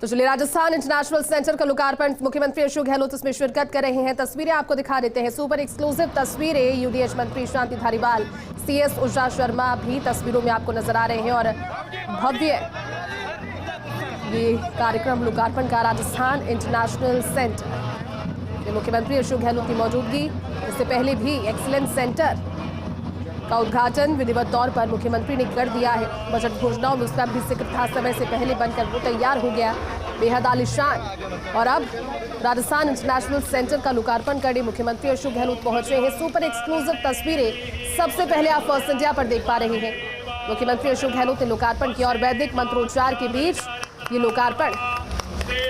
तो चलिए, Rajasthan international centre का लोकार्पण मुख्यमंत्री अशोक गहलोत इसमें शिरकत कर रहे हैं। तस्वीरें आपको दिखा देते हैं, सुपर एक्सक्लूसिव तस्वीरें। यूडीएच मंत्री शांति धारीवाल, सीएस उषा शर्मा भी तस्वीरों में आपको नजर आ रहे हैं। और भव्य ये कार्यक्रम लोकार्पण का राजस्थान इंटरनेशनल सेंटर, मुख्यमंत्री अशोक गहलोत की मौजूदगी। इससे पहले भी एक्सीलेंस सेंटर का उद्घाटन विधिवत तौर पर मुख्यमंत्री ने कर दिया है। बजट घोषणाओं में उसका भी जिक्र था, समय से पहले बनकर वो तैयार हो गया, बेहद आलीशान। और अब राजस्थान इंटरनेशनल सेंटर का लोकार्पण करने मुख्यमंत्री अशोक गहलोत पहुंच रहे हैं। सुपर एक्सक्लूसिव तस्वीरें सबसे पहले आप फर्स्ट इंडिया पर देख पा रहे हैं। मुख्यमंत्री अशोक गहलोत ने लोकार्पण किया और वैदिक मंत्रोच्चार के बीच ये लोकार्पण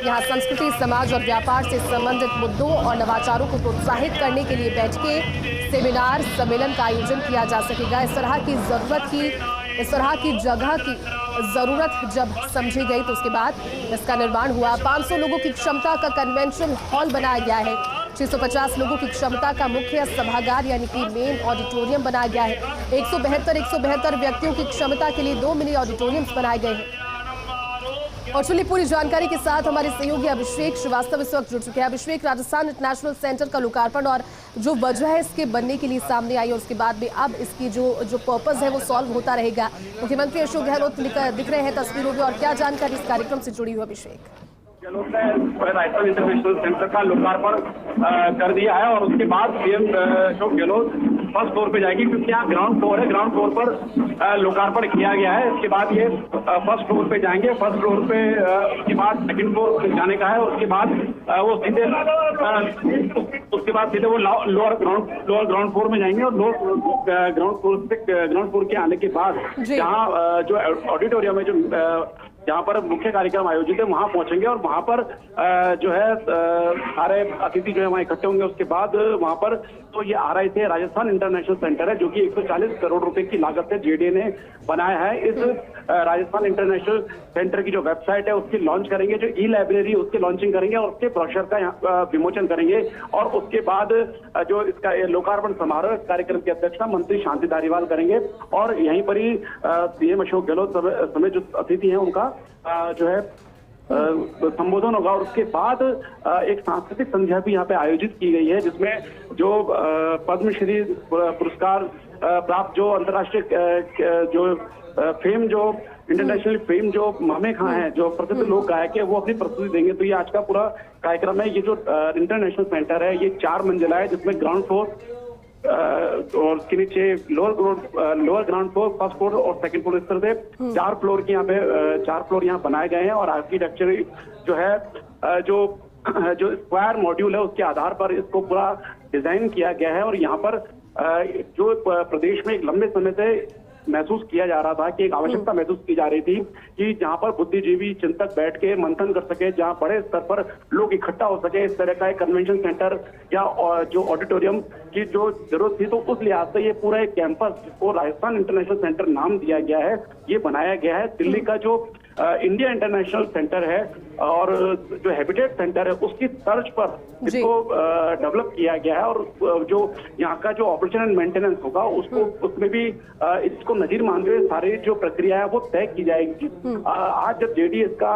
यहाँ संस्कृति, समाज और व्यापार से संबंधित मुद्दों और नवाचारों को प्रोत्साहित करने के लिए बैठकें, सेमिनार, सम्मेलन का आयोजन किया जा सकेगा। इस तरह की जगह की जरूरत जब समझी गई तो उसके बाद इसका निर्माण हुआ। 500 लोगों की क्षमता का कन्वेंशन हॉल बनाया गया है। 650 लोगों की क्षमता का मुख्य सभागार यानी कि मेन ऑडिटोरियम बनाया गया है। 172 व्यक्तियों की क्षमता के लिए 2 मिनी ऑडिटोरियम्स बनाए गए हैं। और चलिए, पूरी जानकारी के साथ हमारे सहयोगी अभिषेक श्रीवास्तव इस वक्त जुड़ चुके हैं। अभिषेक, राजस्थान इंटरनेशनल सेंटर का लोकार्पण और जो वजह है इसके बनने के लिए सामने आई और उसके बाद में अब इसकी जो पर्पस है वो सॉल्व होता रहेगा। मुख्यमंत्री अशोक गहलोत दिख रहे हैं तस्वीरों में, और क्या जानकारी इस कार्यक्रम से जुड़ी हुई? अभिषेक, गहलोत ने राजस्थान इंटरनेशनल सेंटर का लोकार्पण कर दिया है और उसके बाद CM Ashok Gehlot first floor पे जाएगी, क्योंकि यहाँ ग्राउंड फ्लोर है। ग्राउंड फ्लोर पर लोकार्पण किया गया है। इसके बाद ये फर्स्ट फ्लोर पे जाएंगे। फर्स्ट फ्लोर पे उसके बाद सेकंड फ्लोर जाने का है। उसके बाद वो सीधे वो लोअर ग्राउंड फ्लोर में जाएंगे और लोअर ग्राउंड फ्लोर के आने के बाद जहाँ जो ऑडिटोरियम है, जो जहाँ पर मुख्य कार्यक्रम आयोजित है, वहां पहुंचेंगे और वहां पर जो है सारे अतिथि जो है वहां इकट्ठे होंगे। उसके बाद वहां पर तो ये RIC राजस्थान इंटरनेशनल सेंटर है, जो कि 140 करोड़ रुपए की लागत से JDA ने बनाया है। इस राजस्थान इंटरनेशनल सेंटर की जो वेबसाइट है उसकी लॉन्च करेंगे, जो ई-लाइब्रेरी उसकी लॉन्चिंग करेंगे और उसके ब्रोशर का विमोचन करेंगे। और उसके बाद जो इसका लोकार्पण समारोह कार्यक्रम की अध्यक्षता मंत्री शांति धारीवाल करेंगे और यहीं पर ही सीएम अशोक गहलोत समेत जो अतिथि हैं उनका जो है संबोधन होगा। और उसके बाद एक सांस्कृतिक संध्या भी यहाँ पे आयोजित की गई है, जिसमें जो पद्मश्री पुरस्कार प्राप्त जो अंतर्राष्ट्रीय जो फेम, जो इंटरनेशनल फेम जो मामे खां हैं, जो प्रसिद्ध लोक गायक है, वो अपनी प्रस्तुति देंगे। तो ये आज का पूरा कार्यक्रम है। ये जो इंटरनेशनल सेंटर है ये 4 मंजिला है, जिसमें ग्राउंड फ्लोर और उसके नीचे lower ground floor, first floor और सेकंड फ्लोर, इस तरह से 4 फ्लोर की यहाँ पे 4 फ्लोर यहाँ बनाए गए हैं। और आर्किटेक्चर जो है जो स्क्वायर मॉड्यूल है उसके आधार पर इसको पूरा डिजाइन किया गया है। और यहाँ पर जो प्रदेश में एक लंबे समय से महसूस किया जा रहा था कि एक आवश्यकता महसूस की जा रही थी कि जहां पर बुद्धिजीवी चिंतक बैठ के मंथन कर सके, जहां बड़े स्तर पर लोग इकट्ठा हो सके, इस तरह का एक कन्वेंशन सेंटर या जो ऑडिटोरियम की जो जरूरत थी, तो उस लिहाज से ये पूरा एक कैंपस, जिसको राजस्थान इंटरनेशनल सेंटर नाम दिया गया है, ये बनाया गया है। दिल्ली का जो इंडिया इंटरनेशनल सेंटर है और जो हैबिटेट सेंटर है उसकी तर्ज पर इसको डेवलप किया गया है। और जो यहाँ का जो ऑपरेशन एंड मेंटेनेंस होगा उसको उसमें भी इसको नजीर मानते हुए सारी जो प्रक्रिया है वो तय की जाएगी। आज जब JDA इसका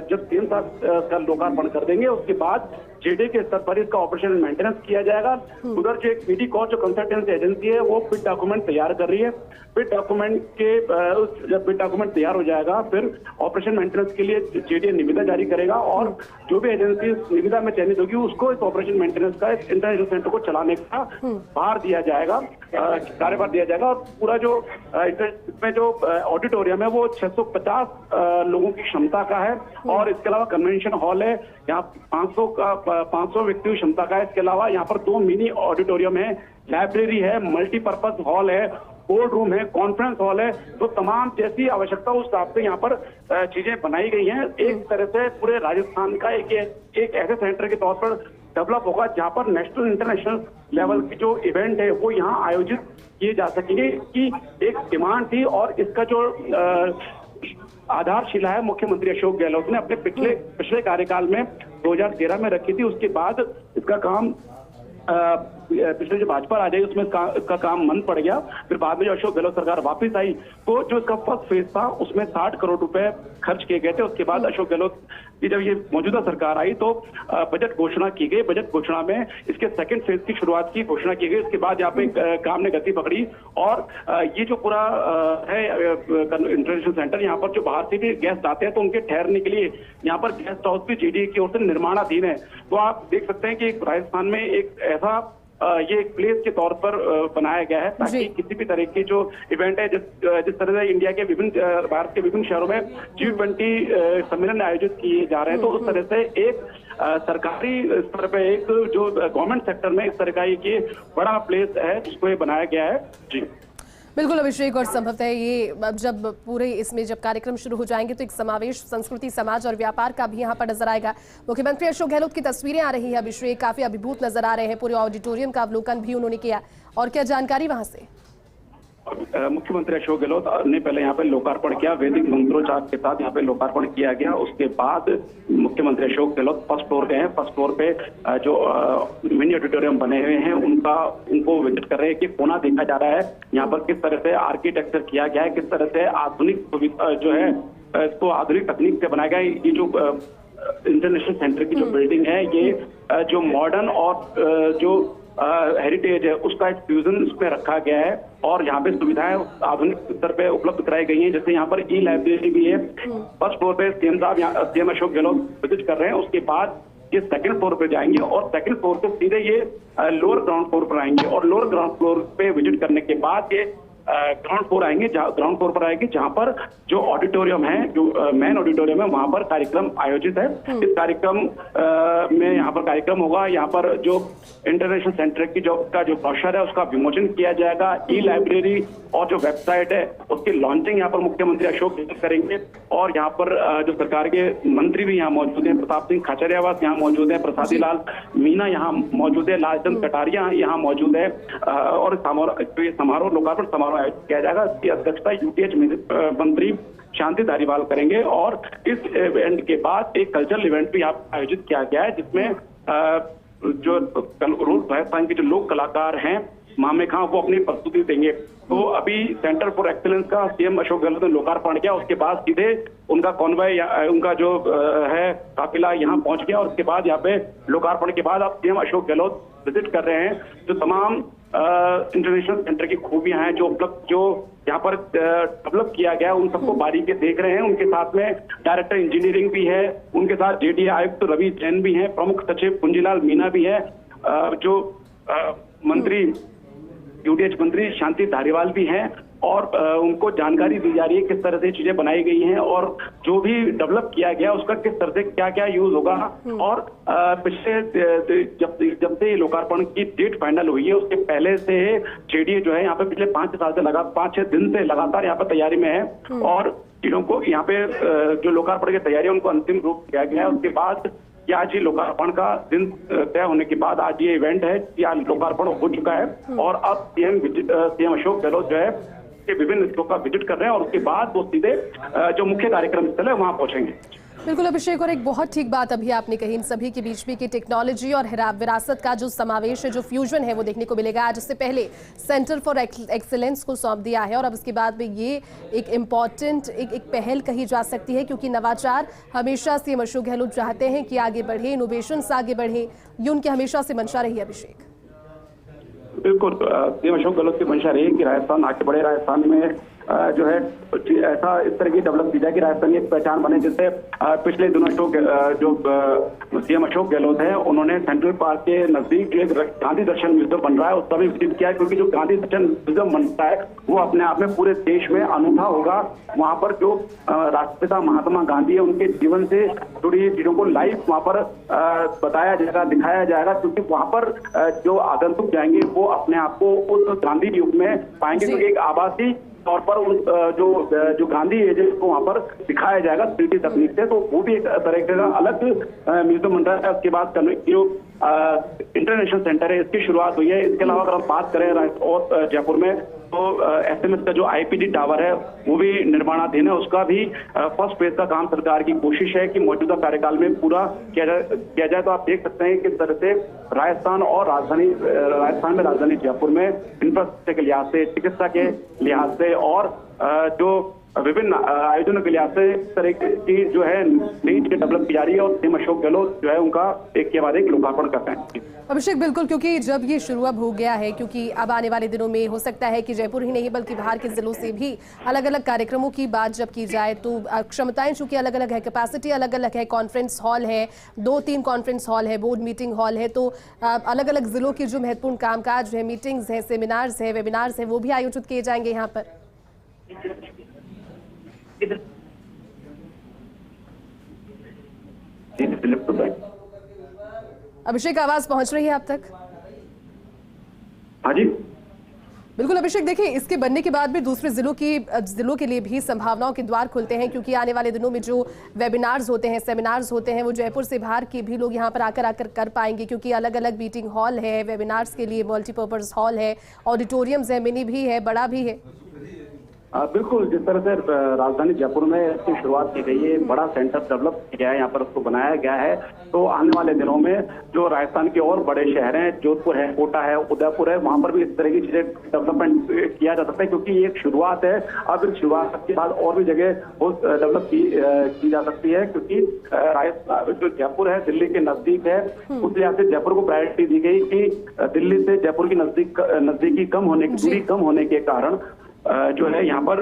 जब सीएम साहब का लोकार्पण कर देंगे, उसके बाद JDA के स्तर पर इसका ऑपरेशन एंड मेंटेनेंस किया जाएगा। उधर जो एक PD कॉस्ट जो कंसल्टेंसी एजेंसी है वो फिट डॉक्यूमेंट तैयार कर रही है। फिट डॉक्यूमेंट के जब फिट डॉक्यूमेंट तैयार हो जाएगा, फिर ऑपरेशन मेंटेनेंस के लिए JDA निविदा जारी करेगा और जो भी एजेंसी निविदा में चयनित होगी उसको इस ऑपरेशन मेंटेनेंस का इस इंटरनेशनल सेंटर को चलाने का भार दिया जाएगा, कार्यभार दिया जाएगा। और पूरा जो इसमें जो ऑडिटोरियम है वो 650 लोगों की क्षमता का है। और इसके अलावा कन्वेंशन हॉल है, यहाँ 500 व्यक्तियों की क्षमता का है। इसके अलावा यहाँ पर 2 मिनी ऑडिटोरियम है, लाइब्रेरी है, मल्टीपर्पज हॉल है, बोर्ड रूम है, कॉन्फ्रेंस हॉल है। तो तमाम जैसी आवश्यकता उस हिसाब से यहाँ पर चीजें बनाई गई हैं। एक तरह से पूरे राजस्थान का एक ऐसे सेंटर के तौर पर डेवलप होगा जहाँ पर नेशनल इंटरनेशनल लेवल की जो इवेंट है वो यहाँ आयोजित किए जा सकेंगे, की एक डिमांड थी। और इसका जो आधारशिला है मुख्यमंत्री अशोक गहलोत ने अपने पिछले कार्यकाल में 2013 में रखी थी। उसके बाद इसका काम पिछले जो भाजपा राज आई उसमें का काम मंद पड़ गया। फिर बाद में जो अशोक गहलोत सरकार वापस आई तो जो इसका फर्स्ट फेज था उसमें 60 करोड़ रुपए खर्च किए गए थे। उसके बाद अशोक गहलोत की जब ये मौजूदा सरकार आई तो बजट घोषणा की गई। बजट घोषणा में इसके सेकंड फेज की शुरुआत की घोषणा की गई। उसके बाद यहाँ पे काम ने गति पकड़ी और ये जो पूरा है इंटरनेशनल सेंटर, यहाँ पर जो बाहर से भी गेस्ट आते हैं तो उनके ठहरने के लिए यहाँ पर गेस्ट हाउस भी जेडीए की ओर से निर्माणाधीन है। तो आप देख सकते हैं कि राजस्थान में एक ऐसा ये एक प्लेस के तौर पर बनाया गया है ताकि किसी भी तरह की जो इवेंट है जिस तरह से इंडिया के विभिन्न भारत के विभिन्न शहरों में G20 सम्मेलन आयोजित किए जा रहे हैं, तो उस तरह से एक सरकारी स्तर पे एक जो गवर्नमेंट सेक्टर में इस तरह का ये बड़ा प्लेस है जिसको ये बनाया गया है। जी बिल्कुल अभिषेक, और संभवतः ये अब जब पूरे इसमें जब कार्यक्रम शुरू हो जाएंगे तो एक समावेश संस्कृति, समाज और व्यापार का भी यहाँ पर नजर आएगा। मुख्यमंत्री अशोक गहलोत की तस्वीरें आ रही है अभिषेक, काफी अभिभूत नजर आ रहे हैं। पूरे ऑडिटोरियम का अवलोकन भी उन्होंने किया, और क्या जानकारी वहां से? मुख्यमंत्री अशोक गहलोत ने पहले यहाँ पे लोकार्पण किया, वैदिक मंत्रोच्चार के साथ यहाँ पे लोकार्पण किया गया। उसके बाद मुख्यमंत्री अशोक गहलोत फर्स्ट फ्लोर गए हैं। फर्स्ट फ्लोर पे जो मिनी ऑडिटोरियम बने हुए हैं उनको विजिट कर रहे हैं कि कोना देखा जा रहा है, यहाँ पर किस तरह से आर्किटेक्चर किया गया है, किस तरह से आधुनिक जो है इसको आधुनिक तकनीक से बनाया गया है। ये जो इंटरनेशनल सेंटर की जो बिल्डिंग है ये जो मॉडर्न और जो हेरिटेज है उसका एक फ्यूजन इसमें रखा गया है और यहाँ पे सुविधाएं आधुनिक स्तर पे उपलब्ध कराई गई हैं। जैसे यहाँ पर ई लाइब्रेरी भी है। फर्स्ट फ्लोर पे सीएम साहब सीएम अशोक गहलोत विजिट कर रहे हैं। उसके बाद ये सेकंड फ्लोर पे जाएंगे और सेकंड फ्लोर से सीधे ये लोअर ग्राउंड फ्लोर पर आएंगे और लोअर ग्राउंड फ्लोर पे विजिट करने के बाद ये ग्राउंड फ्लोर आएंगे, ग्राउंड फ्लोर पर आएंगे जहां पर जो ऑडिटोरियम है, जो मेन ऑडिटोरियम है, वहां पर कार्यक्रम आयोजित है। इस कार्यक्रम में यहाँ पर कार्यक्रम होगा। यहाँ पर जो इंटरनेशनल सेंटर की जो ब्रोशर है उसका विमोचन किया जाएगा। ई लाइब्रेरी और जो वेबसाइट है उसकी लॉन्चिंग यहाँ पर मुख्यमंत्री अशोक गहलोत करेंगे और यहाँ पर जो सरकार के मंत्री भी यहाँ मौजूद हैं। प्रताप सिंह खाचरियावास यहाँ मौजूद है, प्रसादी लाल मीणा यहाँ मौजूद है, लालचंद कटारिया यहाँ मौजूद है और समारोह लोकार्पण समारोह आयोजित किया जाएगा। इसकी अध्यक्षता यूटीएच मंत्री शांति धारीवाल करेंगे और इस इवेंट के बाद एक कल्चरल इवेंट भी आयोजित किया गया है जिसमें जो राजस्थान के जो लोक कलाकार हैं मामे खां वो अपनी प्रस्तुति देंगे। तो अभी सेंटर फॉर एक्सीलेंस का सीएम अशोक गहलोत ने लोकार्पण किया। उसके बाद सीधे उनका कॉन्वॉय उनका जो है काफिला यहाँ पहुंच गया और उसके बाद यहाँ पे लोकार्पण के बाद अब सीएम अशोक गहलोत विजिट कर रहे हैं। जो तमाम इंटरनेशनल सेंटर की खूबियां हैं जो यहाँ पर डेवलप किया गया उन सबको बारीकी देख रहे हैं। उनके साथ में डायरेक्टर इंजीनियरिंग भी है, उनके साथ जेडीए आयुक्त रवि जैन भी है, प्रमुख सचिव कुंजीलाल मीणा भी है, जो मंत्री यूटीएच मंत्री शांति धारीवाल भी हैं और उनको जानकारी दी जा रही है किस तरह से चीजें बनाई गई हैं और जो भी डेवलप किया गया उसका किस तरह से क्या क्या यूज होगा। और पिछले जब से लोकार्पण की डेट फाइनल हुई है उसके पहले से जेडीए जो है यहाँ पे पिछले 5 साल से 5-6 दिन से लगातार यहाँ पर तैयारी में है और चीजों को यहाँ पे जो लोकार्पण की तैयारी है उनको अंतिम रूप दिया गया है। उसके बाद आज ही लोकार्पण का दिन तय होने के बाद आज ये इवेंट है, आज लोकार्पण हो चुका है और अब सीएम अशोक गहलोत जो है विभिन्न स्थलों का विजिट कर रहे हैं और उसके बाद वो सीधे जो मुख्य कार्यक्रम स्थल है वहां पहुंचेंगे। बिल्कुल अभिषेक, और एक बहुत ठीक बात अभी आपने कही, इन सभी के बीच में कि टेक्नोलॉजी और विरासत का जो समावेश है, जो फ्यूजन है वो देखने को मिलेगा। आज इससे पहले सेंटर फॉर एक्सीलेंस को सौंप दिया है और अब इसके बाद में ये एक इम्पॉर्टेंट एक पहल कही जा सकती है क्योंकि नवाचार हमेशा सीएम अशोक गहलोत चाहते हैं कि आगे बढ़े, इनोवेशंस आगे बढ़े, ये उनकी हमेशा से मंशा रही है। अभिषेक बिल्कुल सीएम अशोक गहलोत की मंशा रही कि राजस्थान आगे बढ़े, राजस्थान में जो है ऐसा इस तरह की डेवलप की जाए कि राजस्थान की एक पहचान बने। जिससे पिछले दिनों जो सीएम अशोक गहलोत है उन्होंने सेंट्रल पार्क के नजदीक जो एक गांधी दर्शन म्यूजियम बन रहा है उसका भी विजिट किया क्योंकि जो गांधी दर्शन म्यूजियम बनता है वो अपने आप में पूरे देश में अनूठा होगा। वहां पर जो राष्ट्रपिता महात्मा गांधी है उनके जीवन से जुड़ी चीजों को लाइव वहां पर बताया जाएगा, दिखाया जाएगा क्योंकि वहां पर जो आगंतुक जाएंगे वो अपने आप को उस गांधी युग में पाएंगे क्योंकि एक आभासी तौर पर जो गांधी एजेंट को वहां पर दिखाया जाएगा 3D तकनीक से। तो वो भी एक तरह का अलग म्यूजियम बन रहा है। उसके बाद जो इंटरनेशनल सेंटर है, इसकी शुरुआत हुई है। इसके अलावा अगर हम बात करें और जयपुर में, तो SMS का जो IPD टावर है वो भी निर्माणाधीन है। उसका भी फर्स्ट फेज का काम सरकार की कोशिश है कि मौजूदा कार्यकाल में पूरा किया जाए। तो आप देख सकते हैं किस तरह से राजस्थान में राजधानी जयपुर में इंफ्रास्ट्रक्चर के लिहाज से, चिकित्सा के लिहाज से और जो विभिन्न आयोजनों के लिहाज से इस तरह की जो है नई चीजें डेवलप की जा रही है और सीएम अशोक गहलोत जो है उनका एक के बाद एक लोकार्पण करते हैं। अभिषेक, बिल्कुल, क्योंकि जब ये शुरू अब हो गया है, क्योंकि अब आने वाले दिनों में हो सकता है कि जयपुर ही नहीं बल्कि बाहर के जिलों से भी अलग अलग कार्यक्रमों की बात जब की जाए, तो क्षमताएं चूंकि अलग अलग है, कैपेसिटी अलग अलग है, कॉन्फ्रेंस हॉल है, 2-3 कॉन्फ्रेंस हॉल है, बोर्ड मीटिंग हॉल है, तो अलग अलग जिलों के जो महत्वपूर्ण कामकाज है, मीटिंग्स है, सेमिनार्स है, वेबिनार्स है, वो भी आयोजित किए जाएंगे यहाँ पर। अभिषेक, आवाज पहुंच रही है आप तक? हाँ जी, बिल्कुल अभिषेक, देखिए इसके बनने के बाद भी दूसरे जिलों के लिए भी संभावनाओं के द्वार खुलते हैं, क्योंकि आने वाले दिनों में जो वेबिनार्स होते हैं, सेमिनार्स होते हैं, वो जयपुर से बाहर के भी लोग यहाँ पर आकर कर पाएंगे, क्योंकि अलग अलग मीटिंग हॉल है, वेबिनार्स के लिए मल्टीपर्पज हॉल है, ऑडिटोरियम्स है, मिनी भी है, बड़ा भी है। बिल्कुल, जिस तरह से राजधानी जयपुर में इसकी शुरुआत की गई है, बड़ा सेंटर डेवलप किया गया है, यहाँ पर उसको बनाया गया है। तो आने वाले दिनों में जो राजस्थान के और बड़े शहर हैं, जोधपुर है, कोटा है, उदयपुर है, वहां पर भी इस तरह की चीजें डेवलपमेंट किया जा सकता है, क्योंकि ये एक शुरुआत है। अब इस शुरुआत के बाद और भी जगह डेवलप की जा सकती है, क्योंकि राजस्थान जो जयपुर है दिल्ली के नजदीक है, उस लिहाज से जयपुर को प्रायोरिटी दी गई कि दिल्ली से जयपुर की नजदीकी दूरी कम होने के कारण जो है यहाँ पर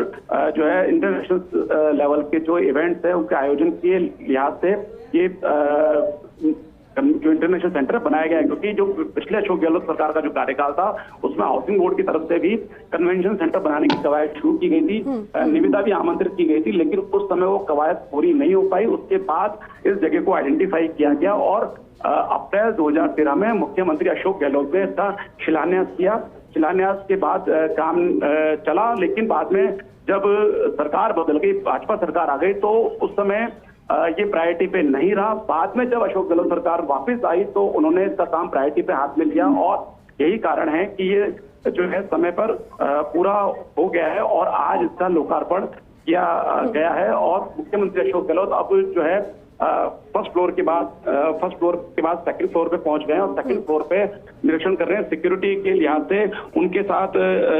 जो है इंटरनेशनल लेवल के जो इवेंट्स है उसके आयोजन के लिहाज से ये जो इंटरनेशनल सेंटर बनाया गया है। क्योंकि जो पिछले अशोक गहलोत सरकार का जो कार्यकाल था उसमें हाउसिंग बोर्ड की तरफ से भी कन्वेंशन सेंटर बनाने की कवायद शुरू की गई थी, निविदा भी आमंत्रित की गई थी, लेकिन उस समय वो कवायद पूरी नहीं हो पाई। उसके बाद इस जगह को आइडेंटिफाई किया गया और अप्रैल 2013 में मुख्यमंत्री अशोक गहलोत ने इसका शिलान्यास किया। शिलान्यास के बाद काम चला, लेकिन बाद में जब सरकार बदल गई, भाजपा सरकार आ गई, तो उस समय ये प्रायोरिटी पे नहीं रहा। बाद में जब अशोक गहलोत सरकार वापस आई तो उन्होंने इसका काम प्रायोरिटी पे हाथ में लिया और यही कारण है कि ये जो है समय पर पूरा हो गया है और आज इसका लोकार्पण किया गया है। और मुख्यमंत्री अशोक गहलोत अब जो है फर्स्ट फ्लोर के बाद सेकंड फ्लोर पे पहुंच गए हैं और सेकंड फ्लोर पे निरीक्षण कर रहे हैं। सिक्योरिटी के लिहाज से उनके साथ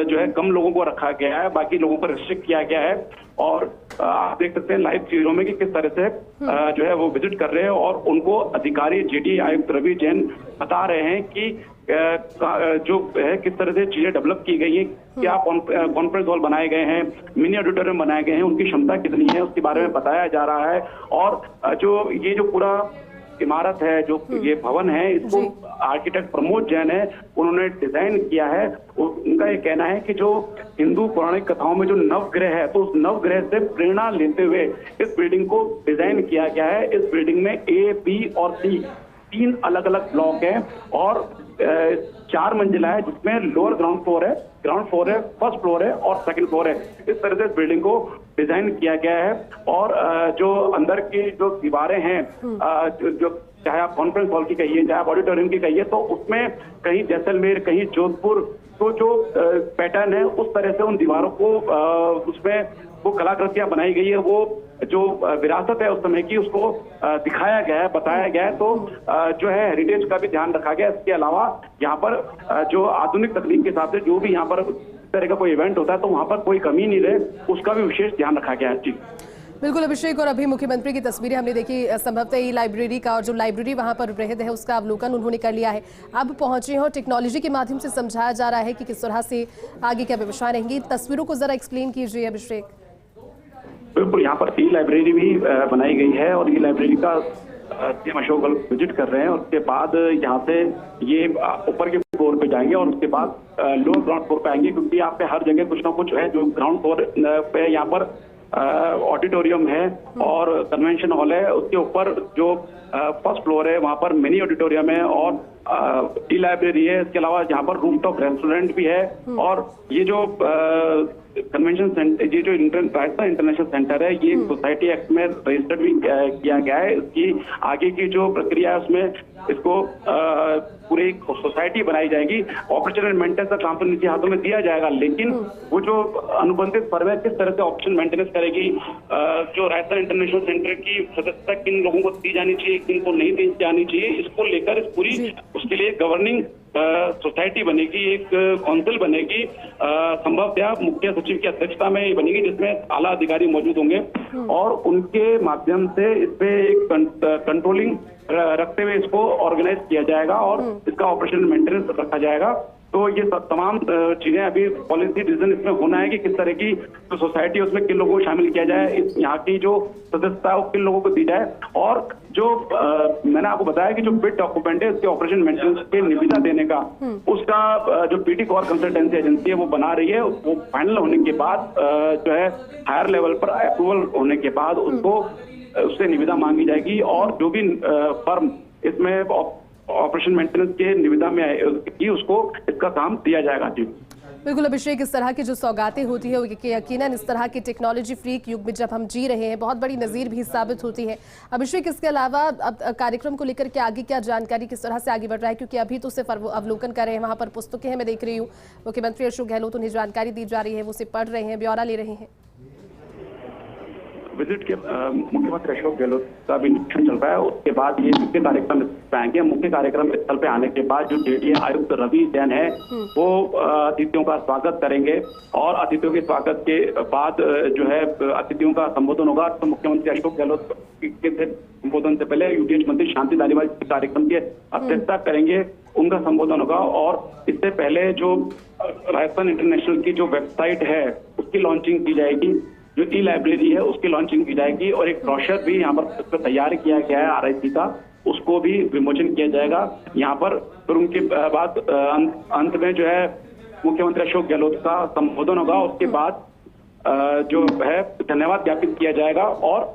जो है कम लोगों को रखा गया है, बाकी लोगों को रिस्ट्रिक्ट किया गया है। और आप देख सकते हैं लाइव तस्वीरों में कि किस तरह से जो है वो विजिट कर रहे हैं और उनको अधिकारी JD आयुक्त रवि जैन बता रहे हैं कि जो है किस तरह से चीजें डेवलप की गई है, क्या कॉन्फ्रेंस हॉल बनाए गए हैं, मिनी ऑडिटोरियम बनाए गए हैं, उनकी क्षमता कितनी है उसके बारे में बताया जा रहा है। और जो पूरा इमारत है, जो ये भवन है, इसको आर्किटेक्ट प्रमोद जैन है, उन्होंने डिजाइन किया है। उनका ये कहना है कि जो हिंदू पौराणिक कथाओं में जो नवग्रह है, तो उस नवग्रह से प्रेरणा लेते हुए इस बिल्डिंग को डिजाइन किया गया है। इस बिल्डिंग में A, B और C 3 अलग अलग ब्लॉक हैं और 4 मंजिला है, जिसमें लोअर ग्राउंड फ्लोर है, फर्स्ट फ्लोर है और सेकंड फ्लोर है। इस तरह से इस बिल्डिंग को डिजाइन किया गया है। और जो अंदर की जो दीवारें हैं, जो चाहे आप कॉन्फ्रेंस हॉल की कहिए, चाहे आप ऑडिटोरियम की कहिए, तो उसमें कहीं जैसलमेर, कहीं जोधपुर, तो जो पैटर्न है उस तरह से उन दीवारों को उसमें वो कलाकृतियां बनाई गई है, वो जो विरासत है उस समय की उसको दिखाया गया है, बताया गया है। तो जो है हेरिटेज का भी ध्यान रखा गया। इसके अलावा यहाँ पर जो आधुनिक तकनीक के हिसाब से जो भी यहाँ पर इस तरह का कोई इवेंट होता है तो वहाँ पर कोई कमी नहीं रहे, उसका भी विशेष ध्यान रखा गया है। जी बिल्कुल अभिषेक, और अभी मुख्यमंत्री की तस्वीरें हमने देखी, संभवतः ई लाइब्रेरी का, और जो लाइब्रेरी वहां पर रहद है उसका अवलोकन उन्होंने कर लिया है। अब पहुंचे हैं और टेक्नोलॉजी के माध्यम से समझाया जा रहा है कि किस तरह से आगे क्या व्यवस्था रहेंगी। तस्वीरों को जरा एक्सप्लेन कीजिए अभिषेक। बिल्कुल, यहाँ पर ई लाइब्रेरी भी बनाई गई है और ई लाइब्रेरी का सीएम अशोक गहलोत विजिट कर रहे हैं। उसके बाद यहाँ से ये ऊपर के फ्लोर पे जाएंगे और उसके बाद लोअर ग्राउंड फ्लोर पे आएंगे, क्योंकि यहाँ पे हर जगह कुछ ना कुछ है। जो ग्राउंड फ्लोर पे यहाँ पर ऑडिटोरियम है और कन्वेंशन हॉल है, उसके ऊपर जो फर्स्ट फ्लोर है वहाँ पर मिनी ऑडिटोरियम है और ई लाइब्रेरी है, इसके अलावा यहाँ पर रूफटॉप रेस्टोरेंट भी है। और ये जो कन्वेंशन सेंटर, ये जो राजस्थान इंटरनेशनल सेंटर है, ये सोसाइटी एक्ट में रजिस्टर्ड भी किया गया है। इसकी आगे की जो प्रक्रिया है उसमें इसको पूरी सोसाइटी बनाई जाएगी। ऑपरेशन एंड मेंटेनेंस का काम तो निजी हाथों में दिया जाएगा, लेकिन वो जो अनुबंधित फर्म है किस तरह से ऑपरेशन मेंटेनेंस करेगी, जो राजस्थान इंटरनेशनल सेंटर की सदस्यता किन लोगों को दी जानी चाहिए, किन को नहीं दी जानी चाहिए, इसको लेकर इस पूरी उसके लिए गवर्निंग सोसाइटी बनेगी, एक काउंसिल बनेगी, संभवतः मुख्य सचिव की अध्यक्षता में बनेगी, जिसमें आला अधिकारी मौजूद होंगे और उनके माध्यम से इस पे एक कंट्रोलिंग रखते हुए इसको ऑर्गेनाइज किया जाएगा और इसका ऑपरेशन मेंटेनेंस रखा जाएगा। तो ये तमाम चीजें अभी पॉलिसी डिसीजन इसमें होना है कि किस तरह की जो सोसाइटी है उसमें किन लोगों को शामिल किया जाए, इस यहाँ की जो सदस्यता है वो किन लोगों को दी जाए। और जो मैंने आपको बताया कि जो बिड डॉक्यूमेंट है इसके ऑपरेशन मेंटेनेंस के निविदा देने का, उसका जो पीटी कोर कंसल्टेंसी एजेंसी है वो बना रही है, वो फाइनल होने के बाद जो है हायर लेवल पर अप्रूवल होने के बाद उससे निविदा मांगी जाएगी और जो भी फर्म इसमें ऑपरेशन मेंटेनेंस के निविदा में आएगी उसको इसका काम दिया जाएगा। जी बिल्कुल अभिषेक, इस तरह की जो सौगातें होती है वो यकीनन इस तरह के टेक्नोलॉजी फ्रीक युग में जब हम जी रहे हैं बहुत बड़ी नज़ीर भी साबित होती है। अभिषेक, इसके अलावा अब कार्यक्रम को लेकर के आगे क्या जानकारी, किस तरह से आगे बढ़ रहा है, क्योंकि अभी तो सिर्फ अवलोकन कर रहे हैं, वहाँ पर पुस्तकें हैं, मैं देख रही हूँ मुख्यमंत्री अशोक गहलोत उन्हें जानकारी दी जा रही है, वो उसे पढ़ रहे हैं, ब्यौरा ले रहे हैं। विजिट के मुख्यमंत्री अशोक गहलोत का भी निरीक्षण चल रहा है, उसके बाद ये मुख्य कार्यक्रम पे आएंगे। मुख्य कार्यक्रम स्थल पे आने के बाद जो जेडीए आयुक्त रवि जैन है वो अतिथियों का स्वागत करेंगे और अतिथियों के स्वागत के बाद जो है अतिथियों का संबोधन होगा। तो मुख्यमंत्री अशोक गहलोत के संबोधन से पहले यूडीएच मंत्री शांति धारीवाल कार्यक्रम की अध्यक्षता करेंगे, उनका संबोधन होगा। और इससे पहले जो राजस्थान इंटरनेशनल की जो वेबसाइट है उसकी लॉन्चिंग की जाएगी, जो ई लाइब्रेरी है उसकी लॉन्चिंग की जाएगी और एक ब्रोशर भी यहाँ पर तैयार किया गया है आरआईसी का, उसको भी विमोचन किया जाएगा यहाँ पर। फिर उनके बाद अंत में जो है मुख्यमंत्री अशोक गहलोत का संबोधन होगा, उसके बाद जो है धन्यवाद ज्ञापित किया जाएगा और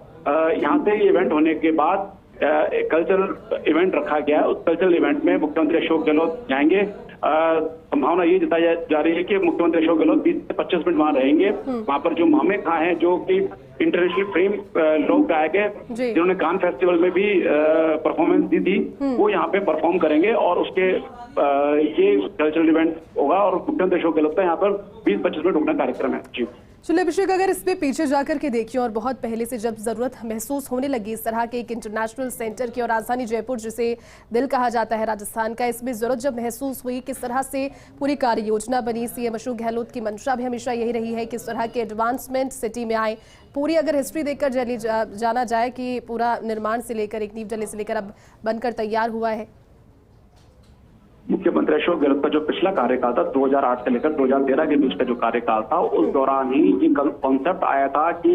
यहाँ से इवेंट होने के बाद एक कल्चरल इवेंट रखा गया है। उस कल्चरल इवेंट में मुख्यमंत्री अशोक गहलोत जाएंगे। संभावना ये जताई जा रही है कि मुख्यमंत्री अशोक गहलोत 20 से 25 मिनट वहां रहेंगे। वहां पर जो मामे खां हैं जो कि इंटरनेशनल फ्रेम लोग गायक है जिन्होंने कान फेस्टिवल में भी परफॉर्मेंस दी थी, वो यहाँ पे परफॉर्म करेंगे और उसके ये कल्चरल इवेंट होगा और मुख्यमंत्री अशोक गहलोत का यहाँ पर 20-25 मिनट रुकना कार्यक्रम है। जी चलिए अभिषेक, अगर इस पे पीछे जाकर के देखिए और बहुत पहले से जब जरूरत महसूस होने लगी इस तरह के एक इंटरनेशनल सेंटर की और राजधानी जयपुर जिसे दिल कहा जाता है राजस्थान का, इसमें जरूरत जब महसूस हुई, किस तरह से पूरी कार्य योजना बनी, सीएम अशोक गहलोत की मंशा भी हमेशा यही रही है किस तरह के एडवांसमेंट सिटी में आए, पूरी अगर हिस्ट्री देखकर जाना जाए कि पूरा निर्माण से लेकर एक नींव डलने से लेकर अब बनकर तैयार हुआ है। मुख्यमंत्री अशोक गहलोत का जो पिछला कार्यकाल था 2008 से लेकर 2013 के बीच का जो कार्यकाल था, उस दौरान ही ये कॉन्सेप्ट आया था कि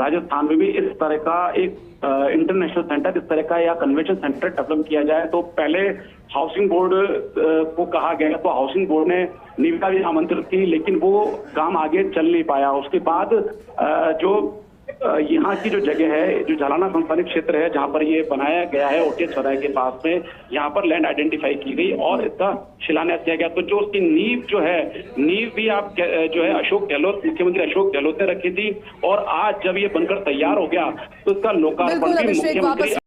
राजस्थान में भी इस तरह का एक इंटरनेशनल सेंटर, इस तरह का या कन्वेंशन सेंटर डेवलप किया जाए। तो पहले हाउसिंग बोर्ड को कहा गया, तो हाउसिंग बोर्ड ने निविदा भी आमंत्रित की, लेकिन वो काम आगे चल नहीं पाया। उसके बाद जो यहाँ की जो जगह है, जो झालाना संस्थानिक क्षेत्र है जहाँ पर ये बनाया गया है ओटीएच चौराहे के पास में, यहाँ पर लैंड आइडेंटिफाई की गई और इसका शिलान्यास किया गया। तो जो उसकी नींव जो है, नींव भी आप जो है अशोक गहलोत, मुख्यमंत्री अशोक गहलोत ने रखी थी और आज जब ये बनकर तैयार हो गया तो इसका लोकार्पण भी मुख्यमंत्री